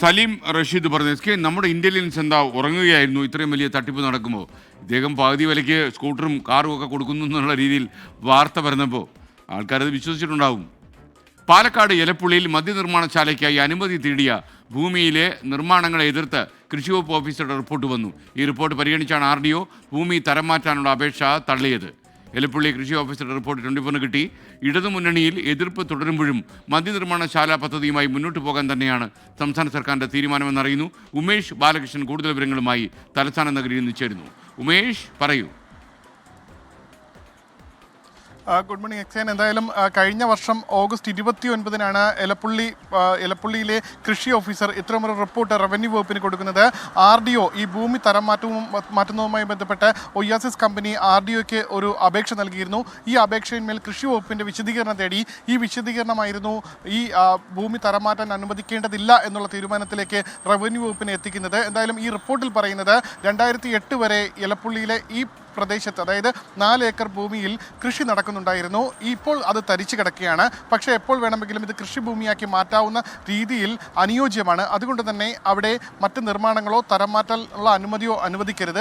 സലീം റഷീദ് പറഞ്ഞു S K നമ്മുടെ intelligence എന്താ ഉറങ്ങുകയായിരുന്നു ഇത്രയും വലിയ തട്ടിപ്പ് നടക്കുമ്പോൾ ഇദ്ദേഹം പകുതി വിലയ്ക്ക് സ്കൂട്ടറും കാറും ഒക്കെ കൊടുക്കുന്നു എന്നുള്ള രീതിയിൽ വാർത്ത വരുന്നപ്പോൾ ആൾക്കാരത് വിശ്വസിച്ചിട്ടുണ്ടാവും. പാലക്കാട് എലപ്പുള്ളിയിൽ മദ്യനിർമ്മാണശാലയ്ക്കായി അനുമതി തേടിയ ഭൂമിയിലെ നിർമ്മാണങ്ങളെ എതിർത്ത് കൃഷിവകുപ്പ് ഓഫീസറുടെ റിപ്പോർട്ട് വന്നു. ഈ റിപ്പോർട്ട് പരിഗണിച്ചാണ് RDO ഭൂമി തരം മാറ്റാനുള്ള അപേക്ഷ തള്ളിയത്. എലപ്പുള്ളി കൃഷി ഓഫീസറുടെ റിപ്പോർട്ട് 24 കിട്ടി. ഇടതുമുന്നണിയിൽ എതിർപ്പ് തുടരുമ്പോഴും മദ്യനിർമ്മാണശാല പദ്ധതിയുമായി മുന്നോട്ട് പോകാൻ തന്നെയാണ് സംസ്ഥാന സർക്കാരിൻ്റെ തീരുമാനമെന്നറിയുന്നു. ഉമേഷ് ബാലകൃഷ്ണൻ കൂടുതൽ വിവരങ്ങളുമായി തലസ്ഥാന നഗരിയിൽ നിന്ന് ചേരുന്നു. ഉമേഷ്, പറയൂ. ഗുഡ് മോർണിംഗ് എക്സൈൻ. എന്തായാലും കഴിഞ്ഞ വർഷം ഓഗസ്റ്റ് 29-നാണ് എലപ്പുള്ളിയിലെ കൃഷി ഓഫീസർ ഇത്തരമൊരു റിപ്പോർട്ട് റവന്യൂ വകുപ്പിന് കൊടുക്കുന്നത്. RDO ഈ ഭൂമി തരം മാറ്റുന്നതുമായി ബന്ധപ്പെട്ട് ഒയാസിസ് കമ്പനി RDOയ്ക്ക് ഒരു അപേക്ഷ നൽകിയിരുന്നു. ഈ അപേക്ഷയിന്മേൽ കൃഷി വകുപ്പിൻ്റെ വിശദീകരണം തേടി. ഈ വിശദീകരണമായിരുന്നു ഈ ഭൂമി തരം മാറ്റാൻ അനുവദിക്കേണ്ടതില്ല എന്നുള്ള തീരുമാനത്തിലേക്ക് റവന്യൂ വകുപ്പിനെ എത്തിക്കുന്നത്. എന്തായാലും ഈ റിപ്പോർട്ടിൽ പറയുന്നത് 2008 വരെ എലപ്പുള്ളിയിലെ ഈ പ്രദേശത്ത്, അതായത് 4 ഏക്കർ ഭൂമിയിൽ കൃഷി നടക്കുന്നുണ്ടായിരുന്നു. ഇപ്പോൾ അത് തരിച്ചു കിടക്കുകയാണ്. പക്ഷേ എപ്പോൾ വേണമെങ്കിലും ഇത് കൃഷിഭൂമിയാക്കി മാറ്റാവുന്ന രീതിയിൽ അനുയോജ്യമാണ്. അതുകൊണ്ട് തന്നെ അവിടെ മറ്റ് നിർമ്മാണങ്ങളോ തരം മാറ്റാനുള്ള അനുമതിയോ അനുവദിക്കരുത്.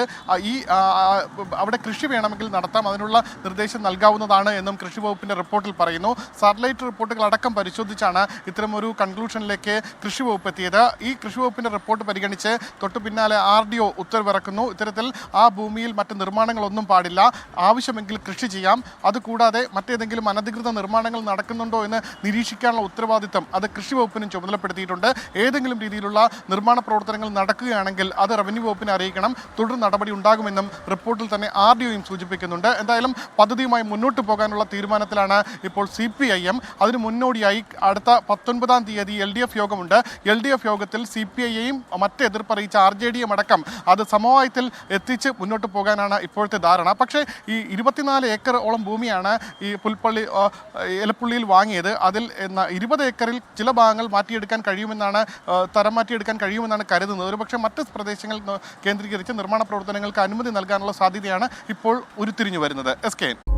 അവിടെ കൃഷി വേണമെങ്കിൽ നടത്താം, അതിനുള്ള നിർദ്ദേശം നൽകാവുന്നതാണ് എന്നും കൃഷി വകുപ്പിൻ്റെ റിപ്പോർട്ടിൽ പറയുന്നു. സാറ്റലൈറ്റ് റിപ്പോർട്ടുകൾ അടക്കം പരിശോധിച്ചാണ് ഇത്തരമൊരു കൺക്ലൂഷനിലേക്ക് കൃഷി വകുപ്പ് എത്തിയത്. ഈ കൃഷി വകുപ്പിൻ്റെ റിപ്പോർട്ട് പരിഗണിച്ച് തൊട്ടു പിന്നാലെ RDO ഉത്തരവിറക്കുന്നു. ഇത്തരത്തിൽ ആ ഭൂമിയിൽ മറ്റ് നിർമ്മാണങ്ങളൊന്നും പാടില്ല, ആവശ്യമെങ്കിൽ കൃഷി ചെയ്യാം. അതുകൂടാതെ മറ്റേതെങ്കിലും അനധികൃത നിർമ്മാണങ്ങൾ നടക്കുന്നുണ്ടോ എന്ന് നിരീക്ഷിക്കാനുള്ള ഉത്തരവാദിത്തം അത് കൃഷി വകുപ്പിനും ചുമതലപ്പെടുത്തിയിട്ടുണ്ട്. ഏതെങ്കിലും രീതിയിലുള്ള നിർമ്മാണ പ്രവർത്തനങ്ങൾ നടക്കുകയാണെങ്കിൽ അത് റവന്യൂ വകുപ്പിനെ അറിയിക്കണം, തുടർ നടപടി ഉണ്ടാകുമെന്നും റിപ്പോർട്ടിൽ തന്നെ RDOയും സൂചിപ്പിക്കുന്നുണ്ട്. എന്തായാലും പദ്ധതിയുമായി മുന്നോട്ട് പോകാനുള്ള തീരുമാനത്തിലാണ് ഇപ്പോൾ CPIM. അതിന് മുന്നോടിയായി അടുത്ത 19-ാം തീയതി LDF യോഗമുണ്ട്. LDF യോഗത്തിൽ CPIയെയും മറ്റ് എതിർപ്പറിയിച്ച RJDയും അടക്കം അത് സമവായത്തിൽ എത്തിച്ച് മുന്നോട്ട് പോകാനാണ് ഇപ്പോഴത്തെ ധാരണ. പക്ഷേ ഈ 24 ഏക്കറോളം ഭൂമിയാണ് ഈ എലപ്പുള്ളിയിൽ വാങ്ങിയത്. അതിൽ 20 ഏക്കറിൽ ചില ഭാഗങ്ങൾ മാറ്റിയെടുക്കാൻ കഴിയുമെന്നാണ് തരം മാറ്റിയെടുക്കാൻ കഴിയുമെന്നാണ് കരുതുന്നത്. ഒരുപക്ഷെ മറ്റ് പ്രദേശങ്ങൾ കേന്ദ്രീകരിച്ച് നിർമ്മാണ പ്രവർത്തനങ്ങൾക്ക് അനുമതി നൽകാനുള്ള സാധ്യതയാണ് ഇപ്പോൾ ഉരുത്തിരിഞ്ഞു വരുന്നത്. SK.